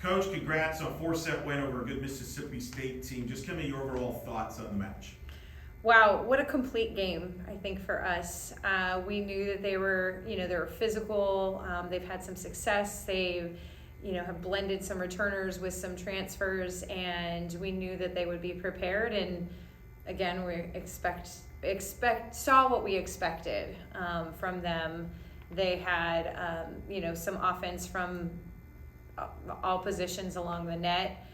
Coach, congrats on a 4-set win over a good Mississippi State team. Just give me your overall thoughts on the match. Wow, what a complete game, I think, for us. We knew that they were physical. They've had some success. They, have blended some returners with some transfers, and we knew that they would be prepared. And again, we saw what we expected from them. They had, some offense from all positions along the net.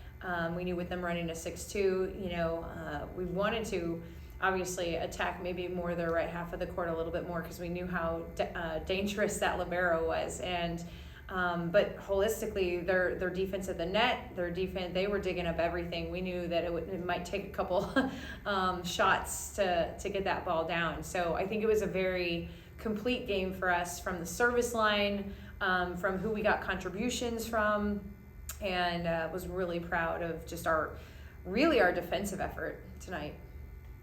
We knew with them running a 6-2, we wanted to obviously attack maybe more their right half of the court a little bit more because we knew how dangerous that libero was. And but holistically, their defense at the net, they were digging up everything. We knew that it might take a couple shots to get that ball down. So I think it was a very complete game for us from the service line, from who we got contributions from, and was really proud of just our defensive effort tonight.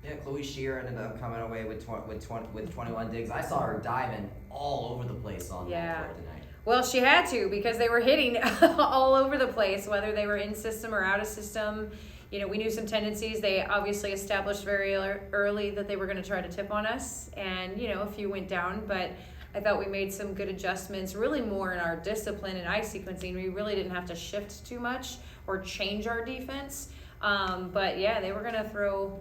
Yeah, Chloe Shear ended up coming away with 21 digs. I saw her diving all over the place on that court tonight. Well, she had to because they were hitting all over the place, whether they were in system or out of system. We knew some tendencies. They obviously established very early that they were going to try to tip on us, and a few went down, but I thought we made some good adjustments, really more in our discipline and ice sequencing. We really didn't have to shift too much or change our defense. But yeah, they were going to throw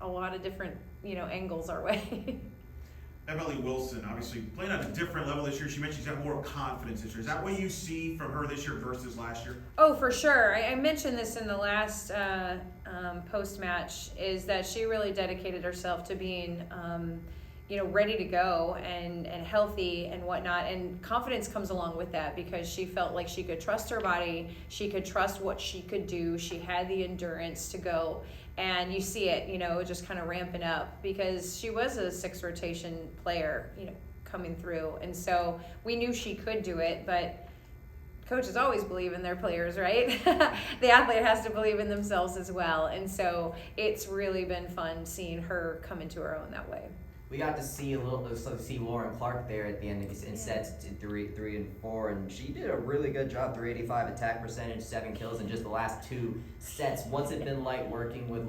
a lot of different, angles our way. Emily Wilson, obviously playing on a different level this year. She mentioned she's got more confidence this year. Is that what you see from her this year versus last year? Oh, for sure. I mentioned this in the last post-match, is that she really dedicated herself to being, ready to go and healthy and whatnot. And confidence comes along with that because she felt like she could trust her body. She could trust what she could do. She had the endurance to go. And you see it, just kind of ramping up because she was a 6 rotation player, coming through. And so we knew she could do it, but coaches always believe in their players, right? The athlete has to believe in themselves as well. And so it's really been fun seeing her come into her own that way. We got to see Lauren Clark there at the end in sets 3 and 4, and she did a really good job. 385 attack percentage, 7 kills in just the last 2 sets. What's it been like working with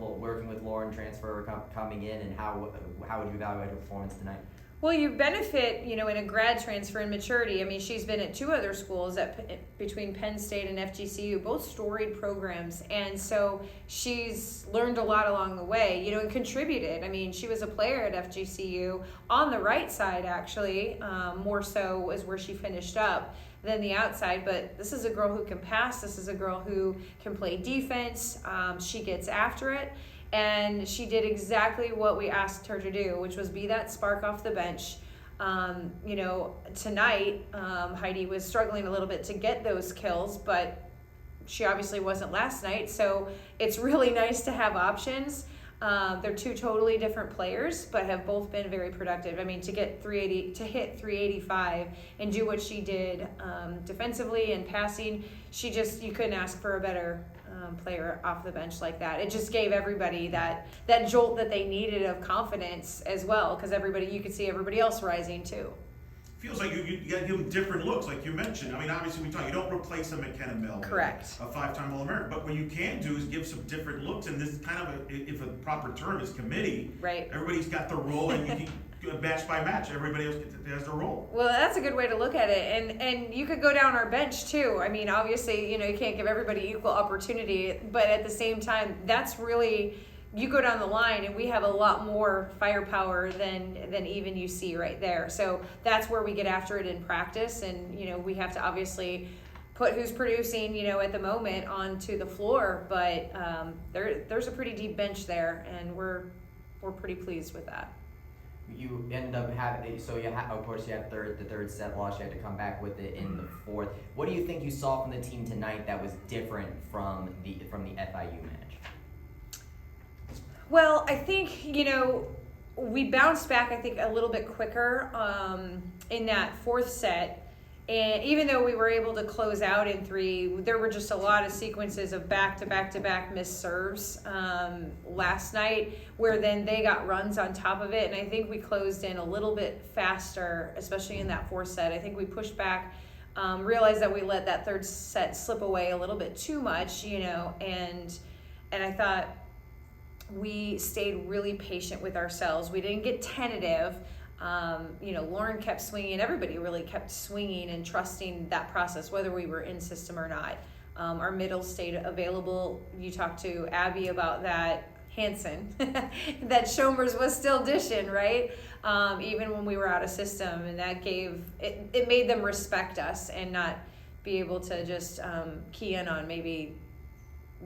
Lauren transfer coming in, and how would you evaluate her performance tonight? Well, you benefit, in a grad transfer and maturity. I mean, she's been at 2 other schools between Penn State and FGCU, both storied programs. And so she's learned a lot along the way, and contributed. I mean, she was a player at FGCU on the right side, actually, more so was where she finished up than the outside. But this is a girl who can pass. This is a girl who can play defense. She gets after it. And she did exactly what we asked her to do, which was be that spark off the bench. Tonight, Heidi was struggling a little bit to get those kills, but she obviously wasn't last night. So it's really nice to have options. They're 2 totally different players, but have both been very productive. I mean, to hit 385 and do what she did defensively and passing, you couldn't ask for a better player off the bench like that. It just gave everybody that jolt that they needed of confidence as well, because you could see everybody else rising too. Feels like you got to give them different looks, like you mentioned. I mean, obviously, you don't replace a McKenna Melvin, correct, a 5-time All-American. But what you can do is give some different looks, and this kind of, if a proper term is committee, right? Everybody's got their role, and you can match by match. Everybody else has their role. Well, that's a good way to look at it, and you could go down our bench too. I mean, obviously, you can't give everybody equal opportunity, but at the same time, that's really. You go down the line and we have a lot more firepower than even you see right there. So that's where we get after it in practice, and we have to obviously put who's producing at the moment onto the floor, but there's a pretty deep bench there, and we're pretty pleased with that. You ended up having, of course you had the third set loss. You had to come back with it in the 4th. What do you think you saw from the team tonight that was different from the FIU match? Well, I think, we bounced back, I think, a little bit quicker in that 4th set. And even though we were able to close out in 3, there were just a lot of sequences of back-to-back-to-back missed serves last night, where then they got runs on top of it. And I think we closed in a little bit faster, especially in that 4th set. I think we pushed back realized that we let that third set slip away a little bit too much, and I thought we stayed really patient with ourselves. We didn't get tentative. Lauren kept swinging. Everybody really kept swinging and trusting that process, whether we were in system or not. Our middle stayed available. You talked to Abby about that. Hansen, that Shomers was still dishing, right? Even when we were out of system, and that it made them respect us and not be able to just key in on maybe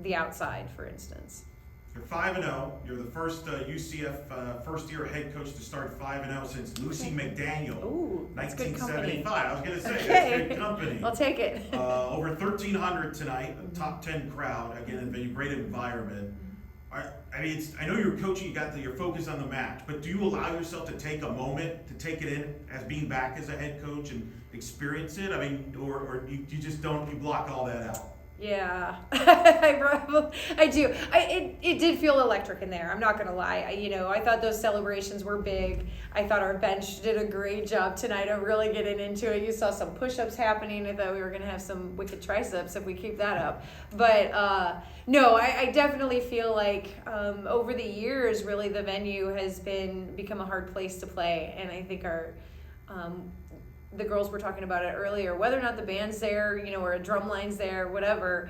the outside, for instance. You're 5-0. You're the first UCF first-year head coach to start 5-0 since Lucy McDaniel, Ooh, that's good company. 1975. I was going to say, Okay. that's good company. I'll take it. Over 1,300 tonight, a top 10 crowd. Again, a great environment. I know you're coaching, you're focused on the match, but do you allow yourself to take a moment to take it in as being back as a head coach and experience it? Or you just don't, you block all that out? Yeah, I do. It did feel electric in there. I'm not gonna lie. I thought those celebrations were big. I thought our bench did a great job tonight of really getting into it. You saw some push-ups happening. I thought we were gonna have some wicked triceps if we keep that up. But no, I definitely feel like over the years, really, the venue has become a hard place to play, and I think our the girls were talking about it earlier, whether or not the band's there, or a drum line's there, whatever,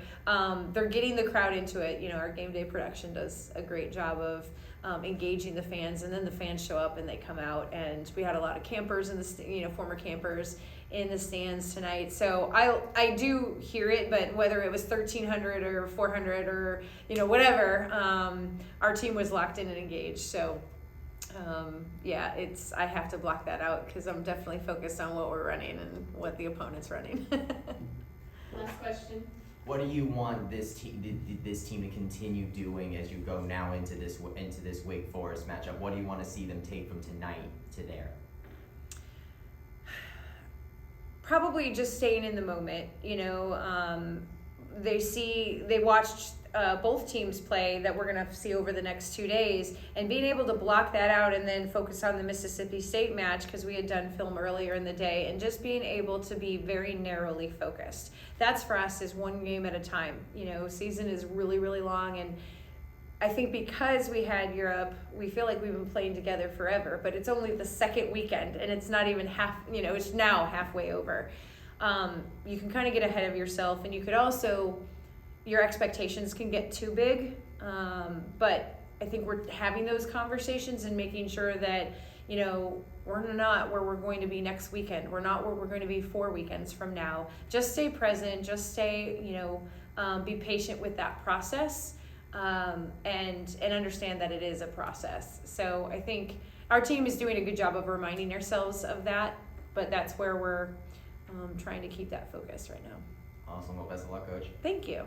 they're getting the crowd into it. Our game day production does a great job of engaging the fans, and then the fans show up and they come out, and we had a lot of campers in the, former campers in the stands tonight. So I do hear it, but whether it was 1,300 or 400 or, whatever, our team was locked in and engaged. So I have to block that out because I'm definitely focused on what we're running and what the opponent's running. Last question. What do you want this team to continue doing as you go now into this Wake Forest matchup? What do you want to see them take from tonight to there? Probably just staying in the moment. They watched both teams play that we're going to see over the next 2 days, and being able to block that out and then focus on the Mississippi State match because we had done film earlier in the day, and just being able to be very narrowly focused. That's for us is one game at a time. Season is really, really long, and I think because we had Europe, we feel like we've been playing together forever, but it's only the second weekend, and it's not even it's now halfway over. You can kind of get ahead of yourself, and you could also, your expectations can get too big, but I think we're having those conversations and making sure that, we're not where we're going to be next weekend. We're not where we're going to be 4 weekends from now. Just stay present, just stay, be patient with that process, and understand that it is a process. So I think our team is doing a good job of reminding ourselves of that, but that's where we're trying to keep that focus right now. Awesome. Well, best of luck, Coach. Thank you.